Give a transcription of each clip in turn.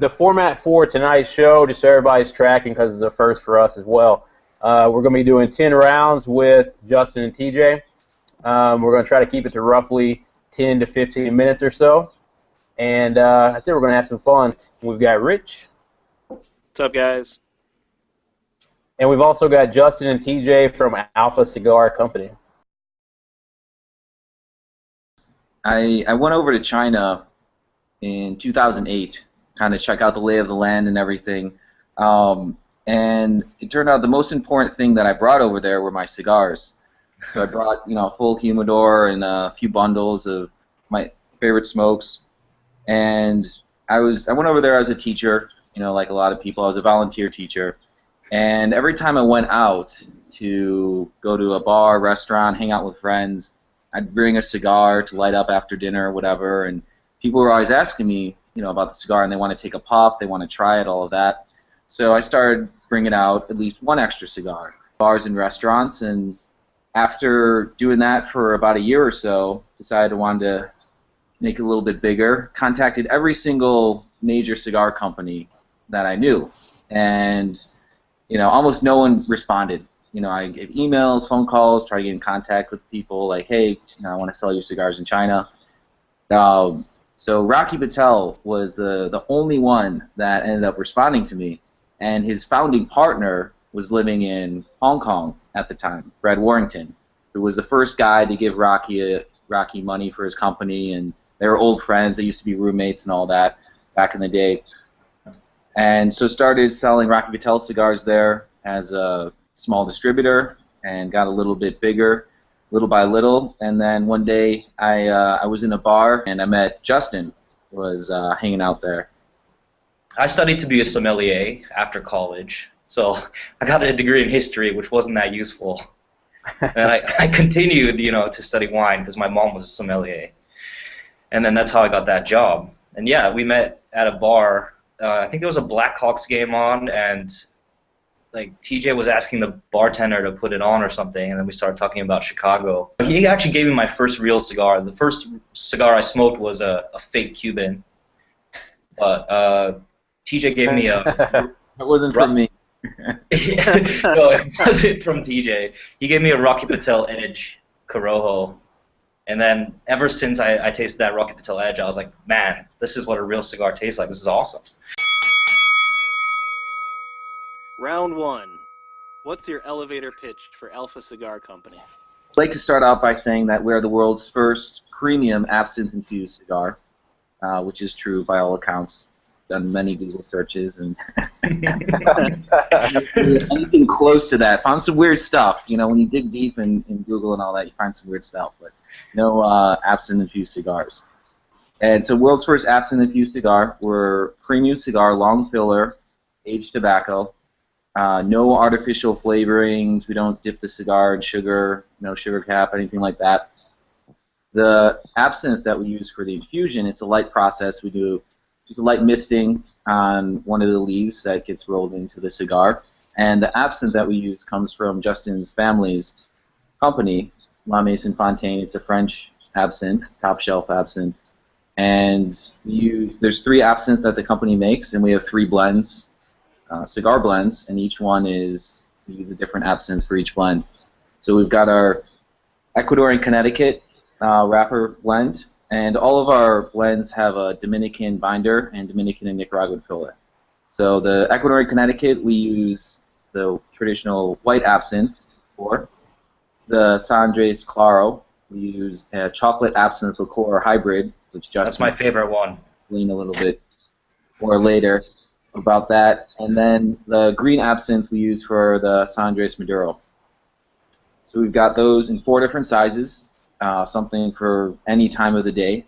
the format for tonight's show, just so everybody's tracking because it's a first for us as well, we're going to be doing 10 rounds with Justin and TJ. We're going to try to keep it to roughly 10 to 15 minutes or so. And that's it. We're going to have some fun. We've got Rich. What's up, guys? And we've also got Justin and TJ from Alpha Cigar Company. I went over to China in 2008, kind of check out the lay of the land and everything. And it turned out the most important thing that I brought over there were my cigars. So I brought, a full humidor and a few bundles of my favorite smokes. And I went over there as a teacher, like a lot of people. I was a volunteer teacher. And every time I went out to go to a bar, restaurant, hang out with friends, I'd bring a cigar to light up after dinner or whatever. And people were always asking me, about the cigar, and they want to take a puff, they want to try it, all of that. So I started bringing out at least one extra cigar, bars and restaurants. And after doing that for about a year or so, decided I wanted to make it a little bit bigger, contacted every single major cigar company that I knew. And almost no one responded. I gave emails, phone calls, tried to get in contact with people like, hey, I want to sell your cigars in China. So Rocky Patel was the only one that ended up responding to me, and his founding partner was living in Hong Kong at the time, Brad Warrington, who was the first guy to give Rocky money for his company, and they were old friends. They used to be roommates and all that back in the day. And so started selling Rocky Patel cigars there as a small distributor and got a little bit bigger, little by little. And then one day I was in a bar and I met Justin, who was hanging out there. I studied to be a sommelier after college, so I got a degree in history, which wasn't that useful. And I continued, to study wine because my mom was a sommelier. And then that's how I got that job. And yeah, we met at a bar. I think there was a Blackhawks game on, and TJ was asking the bartender to put it on or something, and then we started talking about Chicago. He actually gave me my first real cigar. The first cigar I smoked was a fake Cuban, but TJ gave me a... It wasn't from me. No, it wasn't from TJ. He gave me a Rocky Patel Edge Corojo. And then ever since I tasted that Rocky Patel Edge, I was like, man, this is what a real cigar tastes like. This is awesome. Round one. What's your elevator pitch for Alpha Cigar Company? I'd like to start out by saying that we're the world's first premium absinthe-infused cigar, which is true by all accounts. Done many Google searches and anything close to that. Found some weird stuff. When you dig deep in Google and all that, you find some weird stuff. But no absinthe-infused cigars. And so world's first absinthe-infused cigar. We're premium cigar, long filler, aged tobacco. No artificial flavorings. We don't dip the cigar in sugar, no sugar cap, anything like that. The absinthe that we use for the infusion, it's a light process. We do just a light misting on one of the leaves that gets rolled into the cigar. And the absinthe that we use comes from Justin's family's company, La Maison Fontaine. It's a French absinthe, top shelf absinthe. And there's 3 absinthe that the company makes, and we have 3 blends. Cigar blends, and each one we use a different absinthe for each blend. So we've got our Ecuadorian Connecticut wrapper blend, and all of our blends have a Dominican binder and Dominican and Nicaraguan filler. So the Ecuadorian Connecticut, we use the traditional white absinthe for. The San Andres Claro, we use a chocolate absinthe liqueur hybrid, which That's my favorite one. Lean a little bit more later about that. And then the green absinthe we use for the San Andres Maduro. So we've got those in 4 different sizes, something for any time of the day.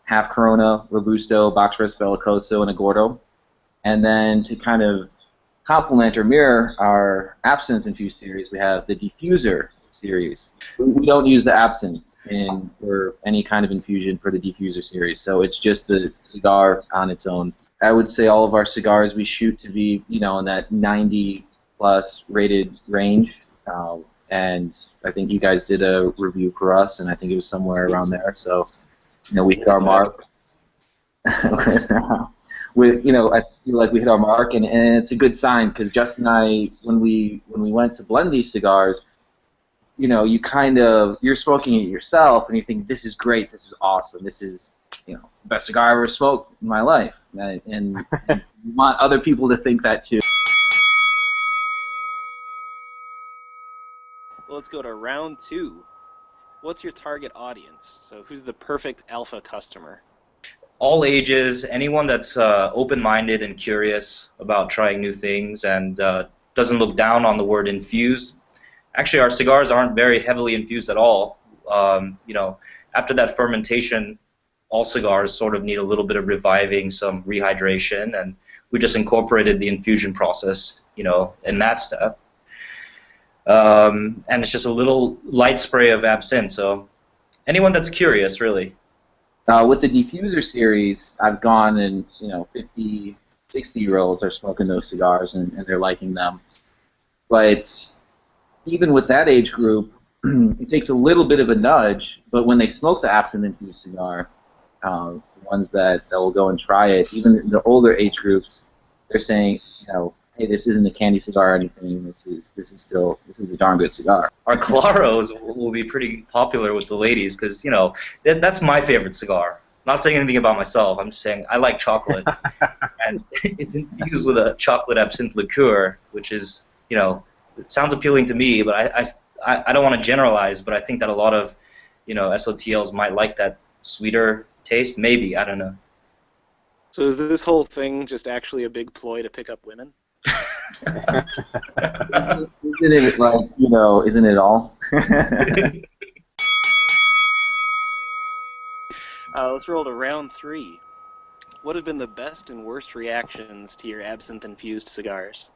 Half Corona, Robusto, Box Rest Bellicoso, and a Gordo. And then to kind of complement or mirror our absinthe-infused series, we have the Diffuser series. We don't use the absinthe for any kind of infusion for the Diffuser series, so it's just the cigar on its own. I would say all of our cigars we shoot to be, in that 90+ rated range, and I think you guys did a review for us, and I think it was somewhere around there. So, we hit our mark with, I feel like we hit our mark, and it's a good sign because Justin and I, when we went to blend these cigars, you're smoking it yourself, and you think, this is great, this is awesome, this is, the best cigar I ever smoked in my life, and you want other people to think that too. Well, let's go to round 2. What's your target audience? So who's the perfect Alpha customer? All ages, anyone that's open-minded and curious about trying new things and doesn't look down on the word infused. Actually, our cigars aren't very heavily infused at all. After that fermentation, all cigars sort of need a little bit of reviving, some rehydration, and we just incorporated the infusion process, in that step. And it's just a little light spray of absinthe, so anyone that's curious, really. With the Diffuser series, I've gone and 50, 60-year-olds are smoking those cigars and they're liking them. But even with that age group, it takes a little bit of a nudge. But when they smoke the absinthe-infused cigar, the ones that will go and try it, even the older age groups, they're saying, hey, this isn't a candy cigar or anything. This is a darn good cigar. Our Claros will be pretty popular with the ladies because, that's my favorite cigar. Not saying anything about myself. I'm just saying I like chocolate. And it's infused with a chocolate absinthe liqueur, which is, it sounds appealing to me, but I don't want to generalize, but I think that a lot of, SOTLs might like that sweeter taste. Maybe, I don't know. So is this whole thing just actually a big ploy to pick up women? Isn't it like, isn't it all? Let's roll to round 3. What have been the best and worst reactions to your absinthe-infused cigars?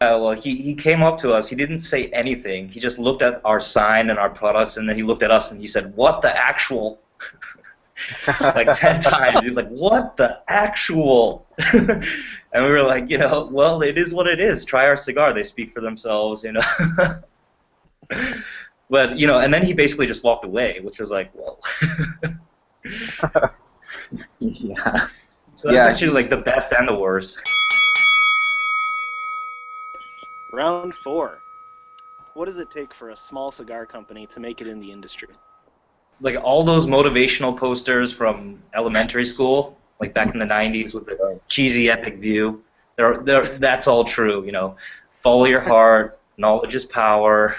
Well, he came up to us. He didn't say anything. He just looked at our sign and our products, and then he looked at us and he said, "What the actual?" Like 10 times. He's like, "What the actual?" And we were like, well, it is what it is. Try our cigar. They speak for themselves, But, and then he basically just walked away, which was like, whoa. Yeah. So that's actually like the best and the worst. Round 4. What does it take for a small cigar company to make it in the industry? Like all those motivational posters from elementary school, like back in the 90s with the cheesy epic view, that's all true, Follow your heart, knowledge is power.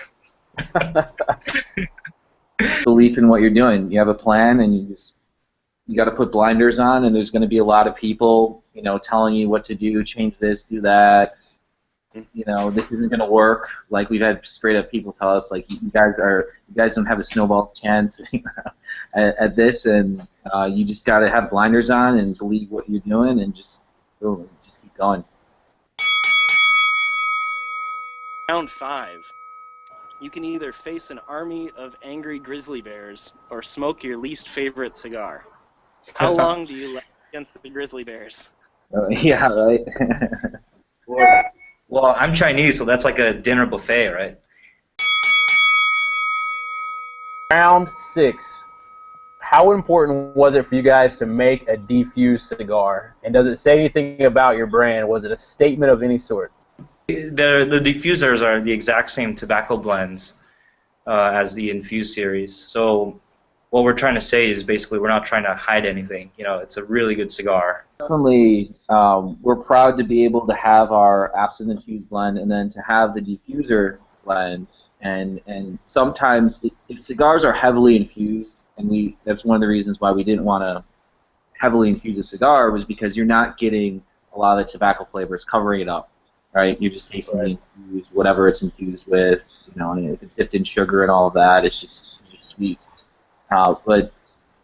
Belief in what you're doing. You have a plan, and you got to put blinders on, and there's going to be a lot of people, telling you what to do, change this, do that. This isn't going to work. Like, we've had straight up people tell us, like, you guys don't have a snowball chance at this, and you just got to have blinders on and believe what you're doing, and just keep going. Round 5. You can either face an army of angry grizzly bears or smoke your least favorite cigar. How long do you last against the grizzly bears? Yeah, right. Well, I'm Chinese, so that's like a dinner buffet, right? Round 6. How important was it for you guys to make a defused cigar? And does it say anything about your brand? Was it a statement of any sort? The diffusers are the exact same tobacco blends as the infused series. So what we're trying to say is basically we're not trying to hide anything. It's a really good cigar. Definitely, we're proud to be able to have our absinthe-infused blend and then to have the diffuser blend. And sometimes, if cigars are heavily infused, and that's one of the reasons why we didn't want to heavily infuse a cigar, was because you're not getting a lot of the tobacco flavors covering it up, right? You're just tasting the infused, whatever it's infused with, and if it's dipped in sugar and all of that, it's just sweet. But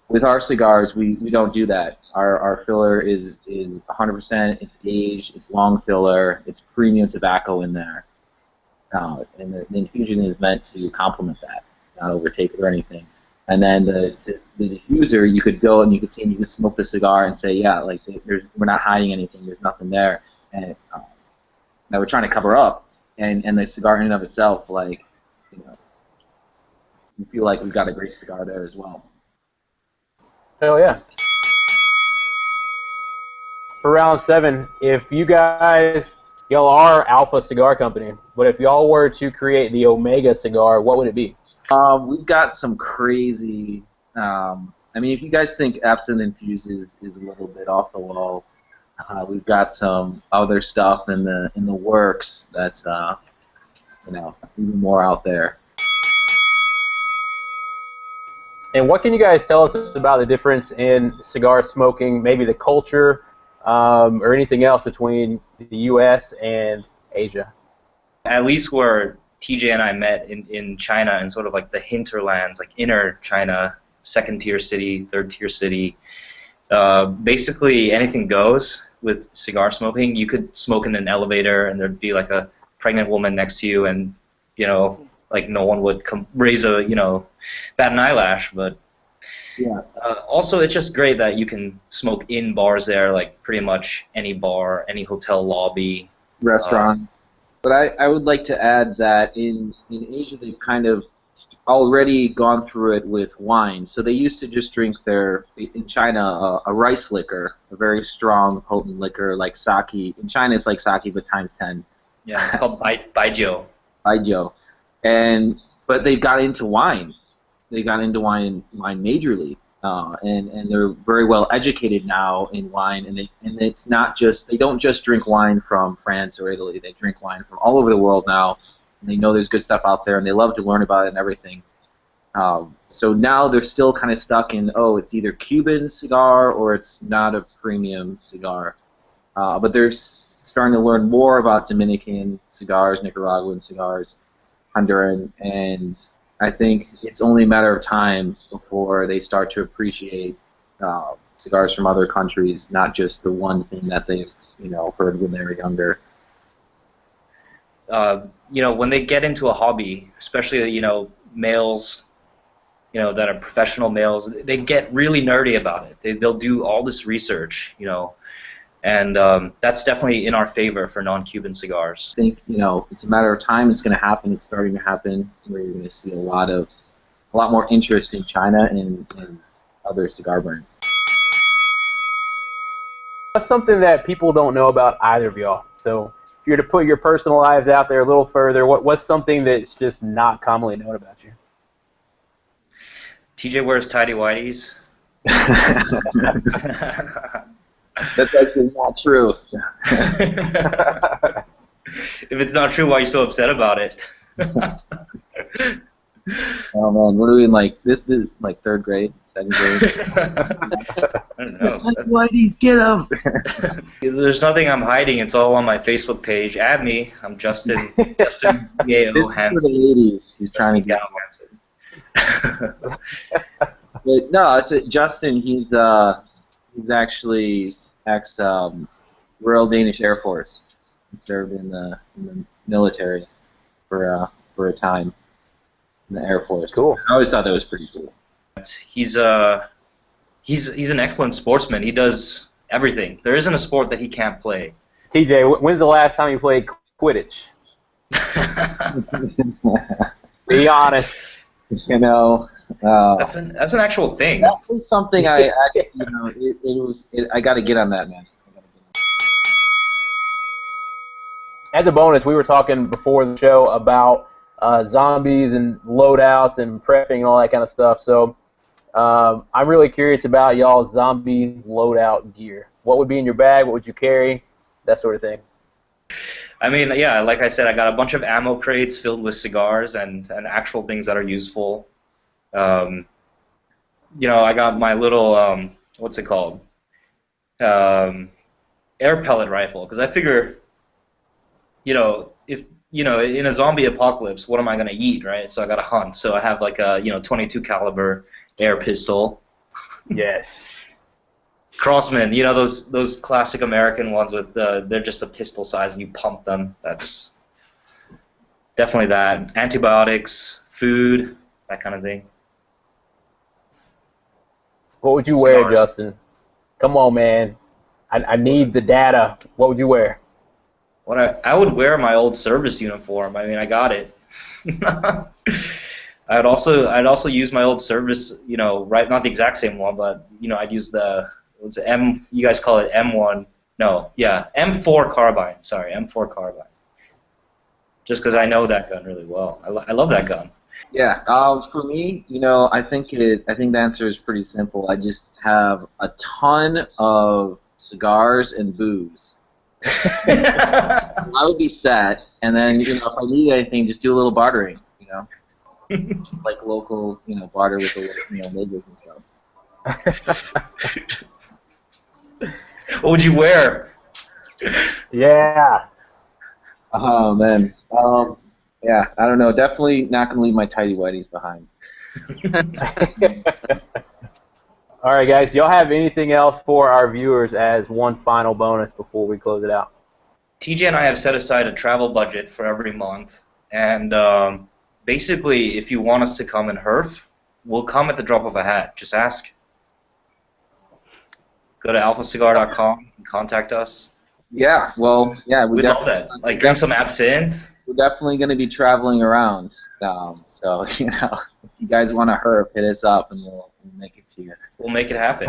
with our cigars, we don't do that. Our filler is 100%. It's aged. It's long filler. It's premium tobacco in there, and the infusion is meant to complement that, not overtake it or anything. And then the diffuser, you could go and you could see and you could smoke the cigar and say, yeah, like we're not hiding anything. There's nothing there, and that we're trying to cover up. And the cigar in and of itself, like, we feel like we've got a great cigar there as well. Hell yeah. for round 7, if you guys, y'all are Alpha Cigar Company, but if y'all were to create the Omega cigar, what would it be? We've got some crazy. I mean, if you guys think Absinthe-infused is a little bit off the wall, we've got some other stuff in the works that's you know, even more out there. And what can you guys tell us about the difference in cigar smoking, maybe the culture, or anything else between the U.S. and Asia? At least where TJ and I met in China and sort of like the hinterlands, like inner China, second-tier city, third-tier city, basically anything goes with cigar smoking. You could smoke in an elevator and there'd be like a pregnant woman next to you, and you know, like no one would raise a, you know, bat an eyelash. But Yeah. also, it's just great that you can smoke in bars there, like pretty much any bar, any hotel lobby, Restaurant. But I would like to add that in Asia they've kind of already gone through it with wine. So they used to just drink in China, a rice liquor, a very strong, potent liquor like sake. In China it's like sake but times 10. Yeah, it's called baijiu. Baijiu. But they got into wine. They got into wine majorly. And they're very well educated now in wine, and it's not just, they don't just drink wine from France or Italy. They drink wine from all over the world now, and they know there's good stuff out there, and they love to learn about it and everything. So now they're still kind of stuck in, oh, it's either Cuban cigar or it's not a premium cigar. But they're starting to learn more about Dominican cigars, Nicaraguan cigars, Honduran, and I think it's only a matter of time before they start to appreciate cigars from other countries, not just the one thing that they've, you know, heard when they were younger. You know, when they get into a hobby, especially, you know, males, you know, that are professional males, they get really nerdy about it. They'll do all this research, you know, and that's definitely in our favor for non-Cuban cigars. I think, you know, it's a matter of time. It's going to happen. It's starting to happen. Where you're going to see a lot more interest in China and other cigar brands. What's something that people don't know about either of y'all? So if you're to put your personal lives out there a little further, what's something that's just not commonly known about you? TJ wears tighty-whities. That's actually not true. If it's not true, why are you so upset about it? Oh man, what are we in, like this is like 3rd grade, 2nd grade? I don't know. Whiteys, get them! There's nothing I'm hiding. It's all on my Facebook page. Add me. I'm Justin. Justin Yeo This is Hansen. for the 80s. He's trying to get Hansen. But no, Justin. He's actually ex Royal Danish Air Force. He served in the military for a time in the Air Force. Cool. I always thought that was pretty cool. He's an excellent sportsman. He does everything. There isn't a sport that he can't play. TJ, when's the last time you played Quidditch? Be honest. You know, That's an actual thing. that was something I you know, I got to get on that, man. As a bonus, we were talking before the show about zombies and loadouts and prepping and all that kind of stuff. So I'm really curious about y'all's zombie loadout gear. What would be in your bag? What would you carry? That sort of thing. I mean, yeah, like I said, I got a bunch of ammo crates filled with cigars and actual things that are useful. You know, I got my little, what's it called? Air pellet rifle, because I figure, you know, if, you know, in a zombie apocalypse, what am I going to eat, right? So I got to hunt. So I have like a, you know, 22 caliber air pistol. Yes. Crossman, you know, those classic American ones with they're just a pistol size and you pump them. That's definitely that. Antibiotics, food, that kind of thing. What would you wear, Cigars. Justin? Come on, man. I need the data. What would you wear? I would wear my old service uniform. I mean, I got it. I'd also use my old service, you know, right? Not the exact same one, but you know, I'd use the. It's M. You guys call it M1 No, yeah, M4 carbine. Sorry, M4 carbine. Just because I know that gun really well. I love that gun. Yeah. For me, I think the answer is pretty simple. I just have a ton of cigars and booze. I would be set, and then if I need anything, just do a little bartering. Like local, barter with the neighbors and stuff. What would you wear? Yeah. Oh man. Yeah, I don't know. Definitely not gonna leave my tidy whities behind. All right, guys. Do y'all have anything else for our viewers as one final bonus before we close it out? TJ and I have set aside a travel budget for every month, and basically, if you want us to come and herf, we'll come at the drop of a hat. Just ask. Go to alphacigar.com and contact us. Yeah, well, yeah, We'd love that. Like, drink some absinthe. We're definitely going to be traveling around. So, if you guys want to herp, hit us up and we'll make it to you. We'll make it happen.